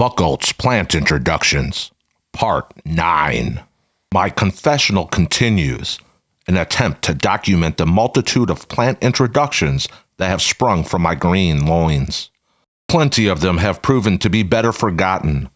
Buchholz Plant Introductions, Part 9. My confessional continues, an attempt to document the multitude of plant introductions that have sprung from my green loins. Plenty of them have proven to be better forgotten.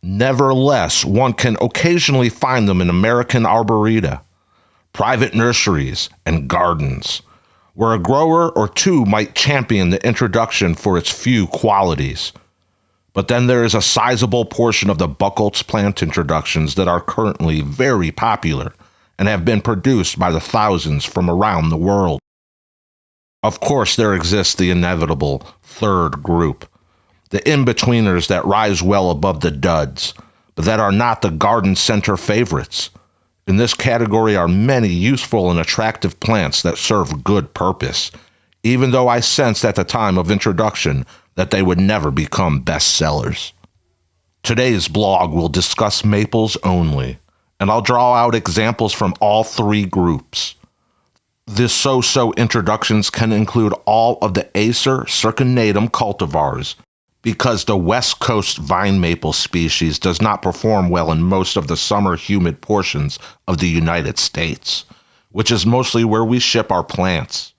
Nevertheless, one can occasionally find them in American arboreta, private nurseries, and gardens, where a grower or two might champion the introduction for its few qualities. But then there is a sizable portion of the Buchholz plant introductions that are currently very popular and have been produced by the thousands from around the world. Of course, there exists the inevitable third group, the in-betweeners that rise well above the duds, but that are not the garden center favorites. In this category are many useful and attractive plants that serve good purpose, even though I sensed at the time of introduction that they would never become bestsellers. Today's blog will discuss maples only, and I'll draw out examples from all three groups. The so-so introductions can include all of the Acer circinatum cultivars, because the West Coast vine maple species does not perform well in most of the summer humid portions of the United States, which is mostly where we ship our plants.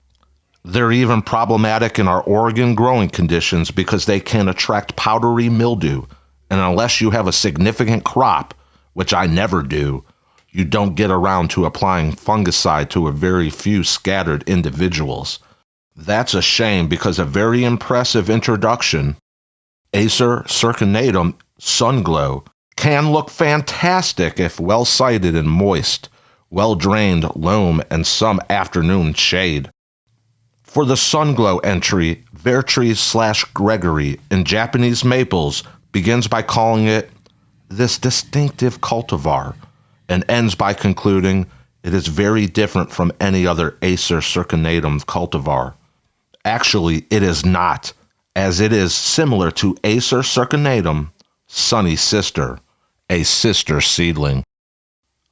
They're even problematic in our Oregon growing conditions because they can attract powdery mildew, and unless you have a significant crop, which I never do, you don't get around to applying fungicide to a very few scattered individuals. That's a shame because a very impressive introduction, Acer circinatum Sunglow, can look fantastic if well sited and moist, well-drained loam and some afternoon shade. For the Sunglow entry, Vertrees/Gregory in Japanese maples begins by calling it this distinctive cultivar and ends by concluding it is very different from any other Acer circinatum cultivar. Actually, it is not, as it is similar to Acer circinatum, Sunny Sister, a sister seedling.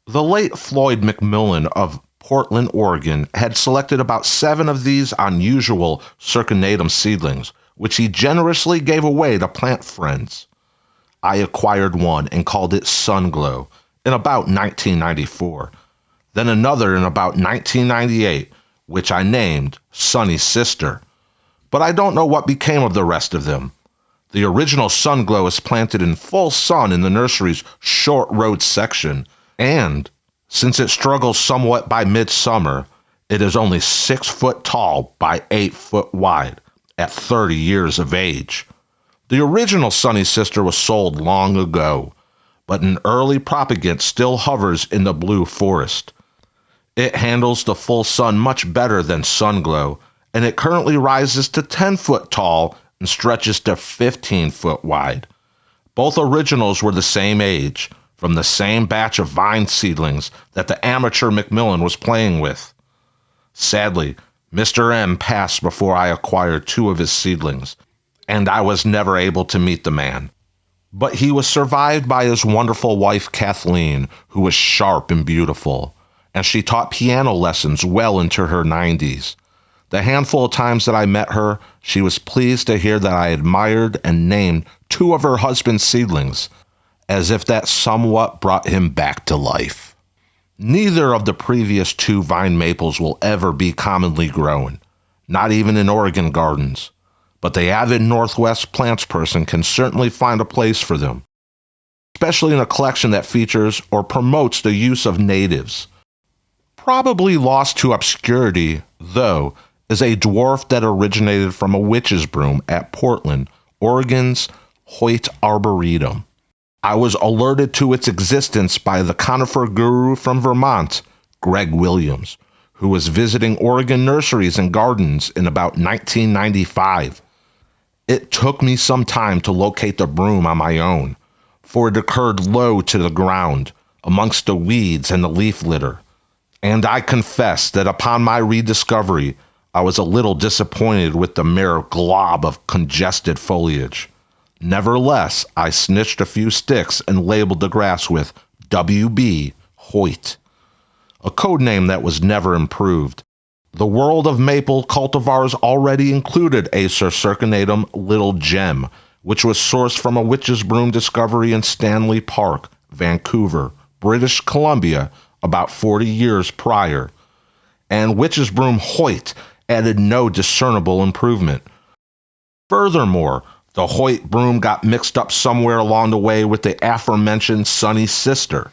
The late Floyd McMillan of Portland, Oregon, had selected about 7 of these unusual circinatum seedlings, which he generously gave away to plant friends. I acquired one and called it Sunglow in about 1994, then another in about 1998, which I named Sunny Sister. But I don't know what became of the rest of them. The original Sunglow is planted in full sun in the nursery's short road section, and since it struggles somewhat by midsummer, it is only 6 foot tall by 8 foot wide at 30 years of age. The original Sunny Sister was sold long ago, but an early propagant still hovers in the blue forest. It handles the full sun much better than Sunglow, and it currently rises to 10 foot tall and stretches to 15 foot wide. Both originals were the same age, from the same batch of vine seedlings that the amateur McMillan was playing with. Sadly, Mr. M passed before I acquired 2 of his seedlings, and I was never able to meet the man. But he was survived by his wonderful wife Kathleen, who was sharp and beautiful, and she taught piano lessons well into her 90s. The handful of times that I met her, she was pleased to hear that I admired and named 2 of her husband's seedlings, as if that somewhat brought him back to life. Neither of the previous 2 vine maples will ever be commonly grown, not even in Oregon gardens, but the avid Northwest plants person can certainly find a place for them, especially in a collection that features or promotes the use of natives. Probably lost to obscurity, though, is a dwarf that originated from a witch's broom at Portland, Oregon's Hoyt Arboretum. I was alerted to its existence by the conifer guru from Vermont, Greg Williams, who was visiting Oregon nurseries and gardens in about 1995. It took me some time to locate the broom on my own, for it occurred low to the ground, amongst the weeds and the leaf litter. And I confess that upon my rediscovery, I was a little disappointed with the mere glob of congested foliage. Nevertheless, I snitched a few sticks and labeled the grass with WB Hoyt, a code name that was never improved. The world of maple cultivars already included Acer circinatum Little Gem, which was sourced from a witch's broom discovery in Stanley Park, Vancouver, British Columbia, about 40 years prior. And witch's broom Hoyt added no discernible improvement. Furthermore, the Hoyt broom got mixed up somewhere along the way with the aforementioned Sunny Sister,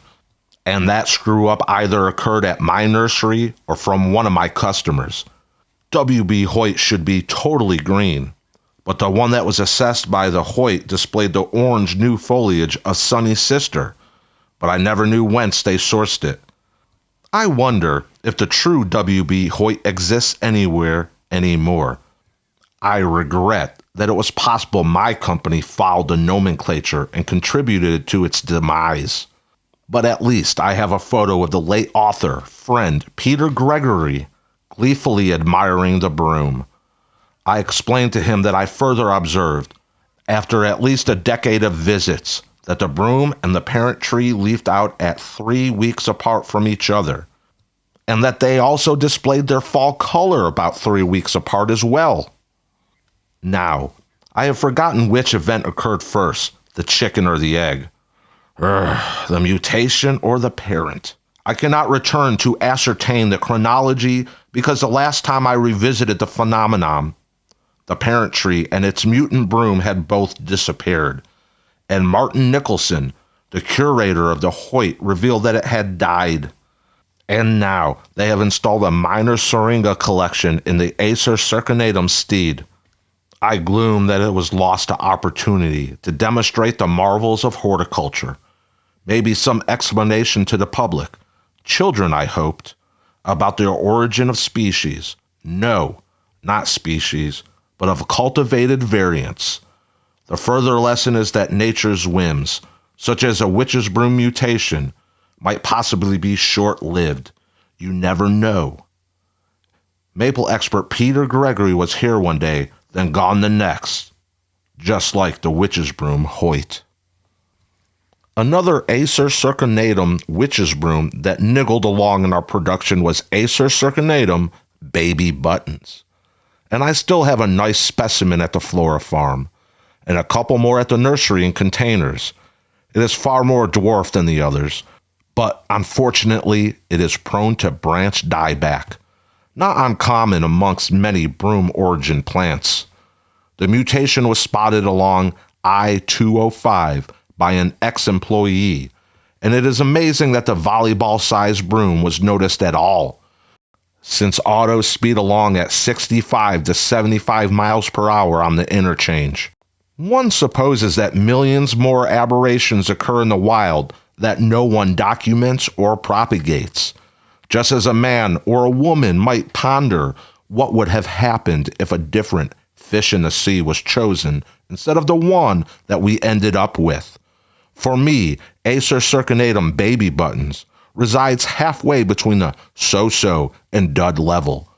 and that screw-up either occurred at my nursery or from one of my customers. WB Hoyt should be totally green, but the one that was assessed by the Hoyt displayed the orange new foliage of Sunny Sister, but I never knew whence they sourced it. I wonder if the true WB Hoyt exists anywhere anymore. I regret that it was possible my company fouled the nomenclature and contributed to its demise. But at least I have a photo of the late author, friend Peter Gregory, gleefully admiring the broom. I explained to him that I further observed, after at least a decade of visits, that the broom and the parent tree leafed out at 3 weeks apart from each other, and that they also displayed their fall color about 3 weeks apart as well. Now, I have forgotten which event occurred first, the chicken or the egg. The mutation or the parent. I cannot return to ascertain the chronology because the last time I revisited the phenomenon, the parent tree and its mutant broom had both disappeared, and Martin Nicholson, the curator of the Hoyt, revealed that it had died. And now they have installed a minor syringa collection in the Acer circinatum steed. I gloom that it was lost to opportunity to demonstrate the marvels of horticulture. Maybe some explanation to the public, children I hoped, about the origin of species. No, not species, but of cultivated variants. The further lesson is that nature's whims, such as a witch's broom mutation, might possibly be short-lived. You never know. Maple expert Peter Gregory was here one day, then gone the next, just like the witch's broom Hoyt. Another Acer circinatum witch's broom that niggled along in our production was Acer circinatum baby buttons. And I still have a nice specimen at the Flora farm, and a couple more at the nursery in containers. It is far more dwarfed than the others, but unfortunately it is prone to branch dieback, not uncommon amongst many broom origin plants. The mutation was spotted along I-205 by an ex-employee, and it is amazing that the volleyball-sized broom was noticed at all, since autos speed along at 65 to 75 miles per hour on the interchange. One supposes that millions more aberrations occur in the wild that no one documents or propagates, just as a man or a woman might ponder what would have happened if a different fish in the sea was chosen instead of the one that we ended up with. For me, Acer circinatum baby buttons resides halfway between the so-so and dud level.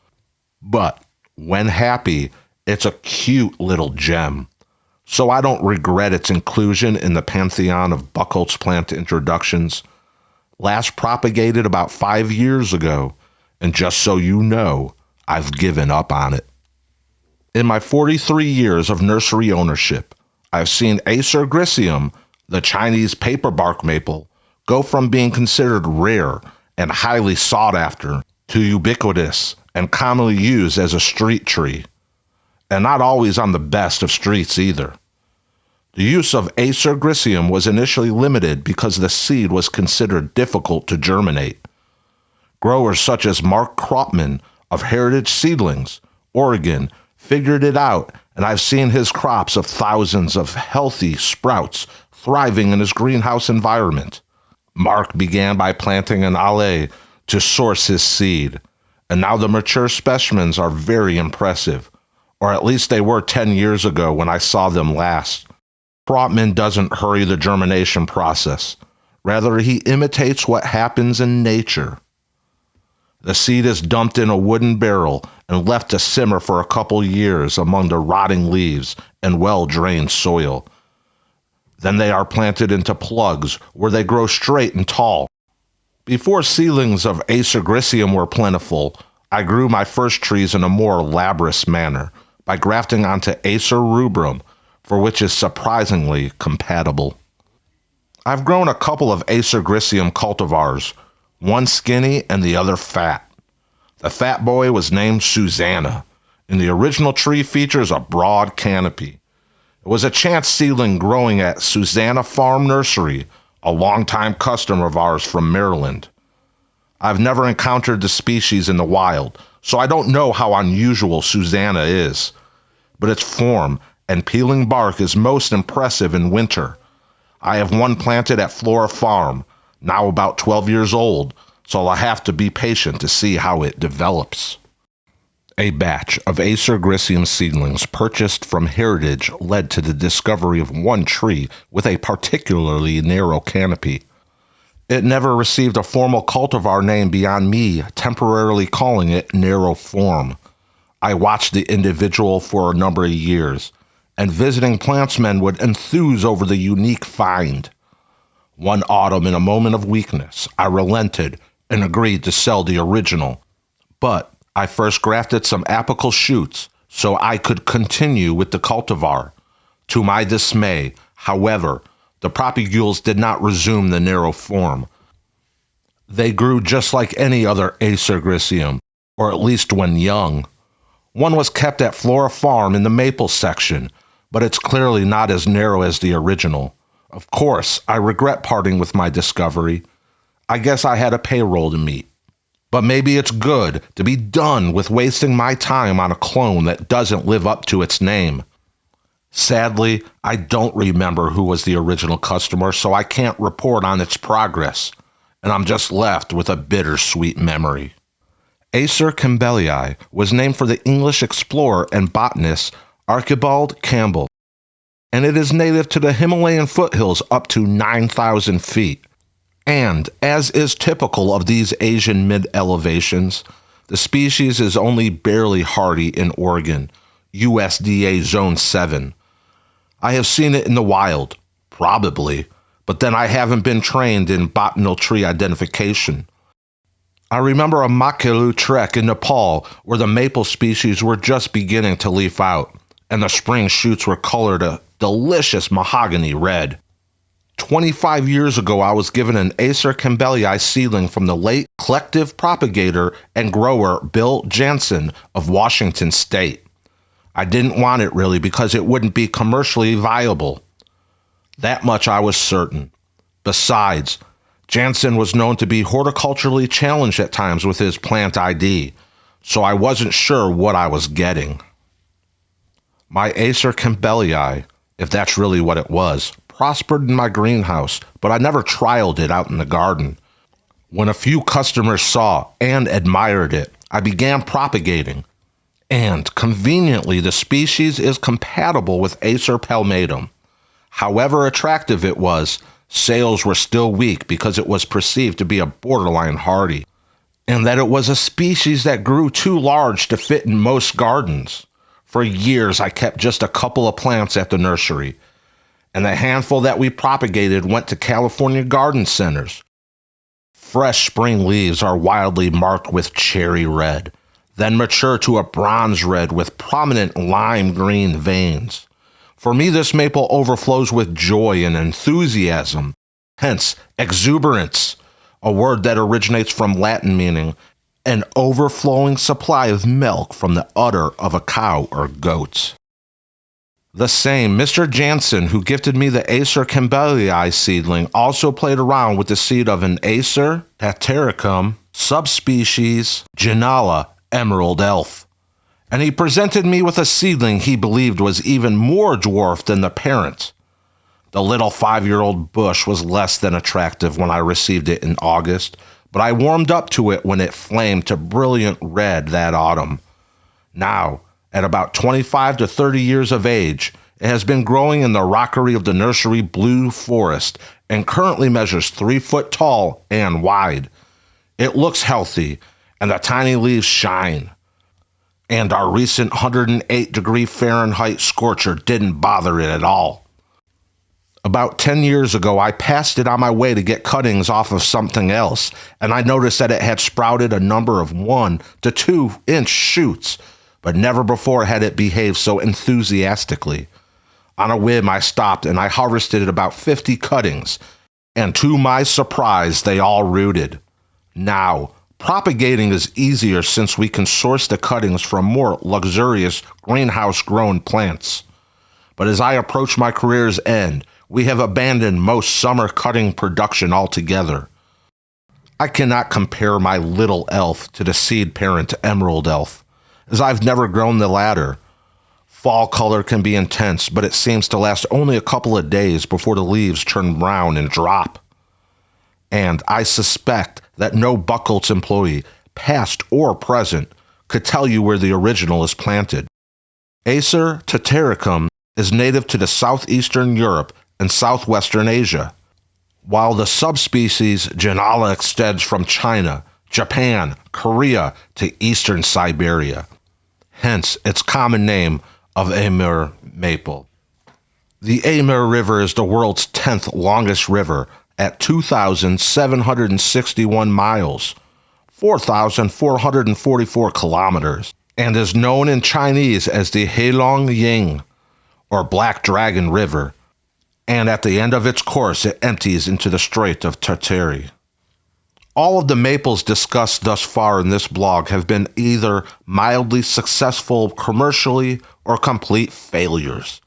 But when happy, it's a cute little gem. So I don't regret its inclusion in the pantheon of Buchholz plant introductions. Last propagated about 5 years ago, and just so you know, I've given up on it. In my 43 years of nursery ownership, I've seen Acer griseum, the Chinese paperbark maple, go from being considered rare and highly sought after to ubiquitous and commonly used as a street tree, and not always on the best of streets either. The use of Acer griseum was initially limited because the seed was considered difficult to germinate. Growers such as Mark Kropman of Heritage Seedlings, Oregon, figured it out, and I've seen his crops of thousands of healthy sprouts thriving in his greenhouse environment. Mark began by planting an alley to source his seed, and now the mature specimens are very impressive, or at least they were 10 years ago when I saw them last. Kropman doesn't hurry the germination process. Rather, he imitates what happens in nature. The seed is dumped in a wooden barrel and left to simmer for a couple years among the rotting leaves and well-drained soil. Then they are planted into plugs where they grow straight and tall. Before seedlings of Acer griseum were plentiful, I grew my first trees in a more laborious manner by grafting onto Acer rubrum for which is surprisingly compatible. I've grown a couple of Acer Griseum cultivars, one skinny and the other fat. The fat boy was named Susanna, and the original tree features a broad canopy. It was a chance seedling growing at Susanna Farm Nursery, a longtime customer of ours from Maryland. I've never encountered the species in the wild, so I don't know how unusual Susanna is, but its form and peeling bark is most impressive in winter. I have one planted at Flora Farm, now about 12 years old, so I'll have to be patient to see how it develops. A batch of Acer Griseum seedlings purchased from Heritage led to the discovery of one tree with a particularly narrow canopy. It never received a formal cultivar name beyond me temporarily calling it narrow form. I watched the individual for a number of years, and visiting plantsmen would enthuse over the unique find. One autumn, in a moment of weakness, I relented and agreed to sell the original. But I first grafted some apical shoots so I could continue with the cultivar. To my dismay, however, the propagules did not resume the narrow form. They grew just like any other Acer Griseum, or at least when young. One was kept at Flora Farm in the maple section, but it's clearly not as narrow as the original. Of course, I regret parting with my discovery. I guess I had a payroll to meet. But maybe it's good to be done with wasting my time on a clone that doesn't live up to its name. Sadly, I don't remember who was the original customer, so I can't report on its progress, and I'm just left with a bittersweet memory. Acer Campbellii was named for the English explorer and botanist Archibald Campbell, and it is native to the Himalayan foothills up to 9,000 feet. And, as is typical of these Asian mid-elevations, the species is only barely hardy in Oregon, USDA Zone 7. I have seen it in the wild, probably, but then I haven't been trained in botanal tree identification. I remember a Makalu trek in Nepal where the maple species were just beginning to leaf out, and the spring shoots were colored a delicious mahogany red. 25 years ago, I was given an Acer Campbellii seedling from the late collective propagator and grower Bill Jansen of Washington State. I didn't want it really because it wouldn't be commercially viable. That much I was certain. Besides, Jansen was known to be horticulturally challenged at times with his plant ID, so I wasn't sure what I was getting. My Acer Campbellii, if that's really what it was, prospered in my greenhouse, but I never trialed it out in the garden. When a few customers saw and admired it, I began propagating. And conveniently, the species is compatible with Acer palmatum. However attractive it was, sales were still weak because it was perceived to be a borderline hardy, and that it was a species that grew too large to fit in most gardens. For years, I kept just a couple of plants at the nursery, and the handful that we propagated went to California garden centers. Fresh spring leaves are wildly marked with cherry red, then mature to a bronze red with prominent lime green veins. For me, this maple overflows with joy and enthusiasm, hence exuberance, a word that originates from Latin meaning an overflowing supply of milk from the udder of a cow or goat. The same Mr. Jansen, who gifted me the Acer Campbellii seedling, also played around with the seed of an Acer Tatericum subspecies Genala emerald elf, and he presented me with a seedling he believed was even more dwarfed than the parent. The little 5-year-old bush was less than attractive when I received it in August, but I warmed up to it when it flamed to brilliant red that autumn. Now, at about 25 to 30 years of age, it has been growing in the rockery of the nursery blue forest and currently measures 3 foot tall and wide. It looks healthy, and the tiny leaves shine. And our recent 108-degree Fahrenheit scorcher didn't bother it at all. About 10 years ago, I passed it on my way to get cuttings off of something else, and I noticed that it had sprouted a number of 1 to 2 inch shoots, but never before had it behaved so enthusiastically. On a whim, I stopped and I harvested about 50 cuttings, and to my surprise, they all rooted. Now, propagating is easier since we can source the cuttings from more luxurious greenhouse-grown plants. But as I approach my career's end, we have abandoned most summer cutting production altogether. I cannot compare my little elf to the seed parent emerald elf, as I've never grown the latter. Fall color can be intense, but it seems to last only a couple of days before the leaves turn brown and drop. And I suspect that no Buchholz employee, past or present, could tell you where the original is planted. Acer tataricum is native to the southeastern Europe and southwestern Asia, while the subspecies Genala extends from China, Japan, Korea to eastern Siberia, hence its common name of Amur maple. The Amur River is the world's 10th longest river at 2,761 miles, 4,444 kilometers, and is known in Chinese as the Heilong Ying, or Black Dragon River, and at the end of its course it empties into the Strait of Tartary. All of the maples discussed thus far in this blog have been either mildly successful commercially or complete failures.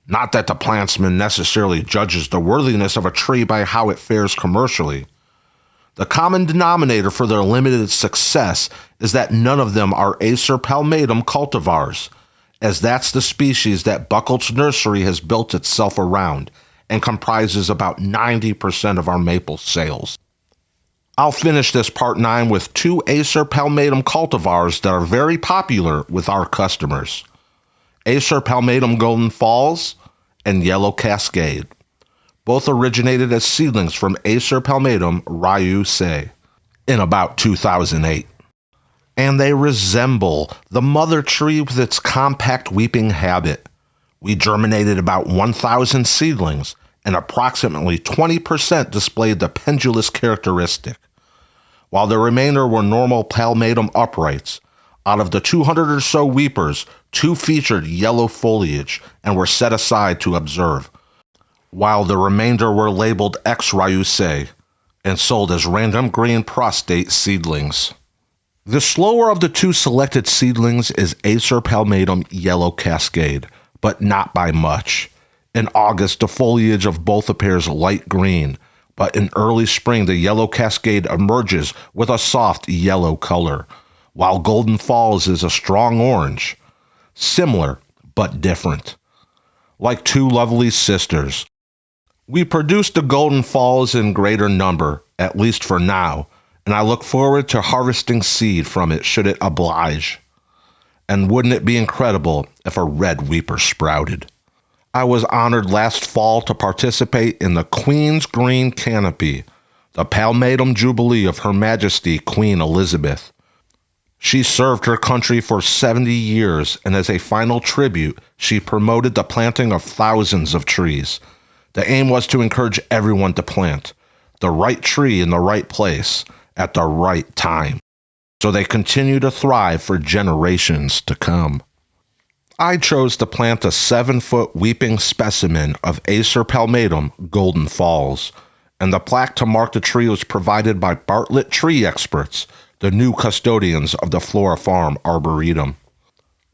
Not that the plantsman necessarily judges the worthiness of a tree by how it fares commercially. The common denominator for their limited success is that none of them are Acer palmatum cultivars, as that's the species that Buchholz Nursery has built itself around and comprises about 90% of our maple sales. I'll finish this part 9 with 2 Acer palmatum cultivars that are very popular with our customers. Acer palmatum Golden Falls and Yellow Cascade. Both originated as seedlings from Acer palmatum Ryusei in about 2008. And they resemble the mother tree with its compact weeping habit. We germinated about 1,000 seedlings, and approximately 20% displayed the pendulous characteristic, while the remainder were normal palmatum uprights. Out of the 200 or so weepers, 2 featured yellow foliage and were set aside to observe, while the remainder were labeled X Ryusei and sold as random green prostate seedlings. The slower of the 2 selected seedlings is Acer palmatum Yellow Cascade, but not by much. In August, the foliage of both appears light green, but in early spring the Yellow Cascade emerges with a soft yellow color, while Golden Falls is a strong orange. Similar, but different. Like 2 lovely sisters. We produce the Golden Falls in greater number, at least for now, and I look forward to harvesting seed from it should it oblige. And wouldn't it be incredible if a red weeper sprouted? I was honored last fall to participate in the Queen's Green Canopy, the Palmatum Jubilee of Her Majesty Queen Elizabeth. She served her country for 70 years, and as a final tribute, she promoted the planting of thousands of trees. The aim was to encourage everyone to plant the right tree in the right place at the right time, so they continue to thrive for generations to come. I chose to plant a 7-foot weeping specimen of Acer palmatum Golden Falls, and the plaque to mark the tree was provided by Bartlett Tree Experts, the new custodians of the Flora Farm Arboretum.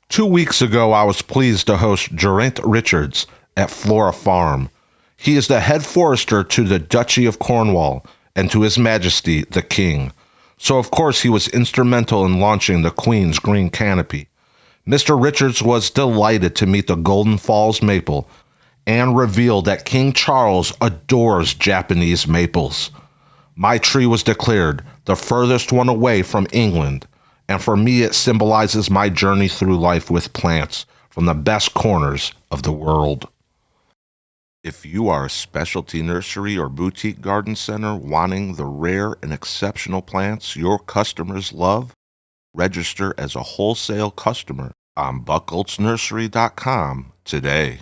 2 weeks ago, I was pleased to host Geraint Richards at Flora Farm. He is the head forester to the Duchy of Cornwall and to His Majesty the King, so of course he was instrumental in launching the Queen's Green Canopy. Mr. Richards was delighted to meet the Golden Falls maple and revealed that King Charles adores Japanese maples. My tree was declared the furthest one away from England, and for me it symbolizes my journey through life with plants from the best corners of the world. If you are a specialty nursery or boutique garden center wanting the rare and exceptional plants your customers love, register as a wholesale customer on buchholznursery.com today.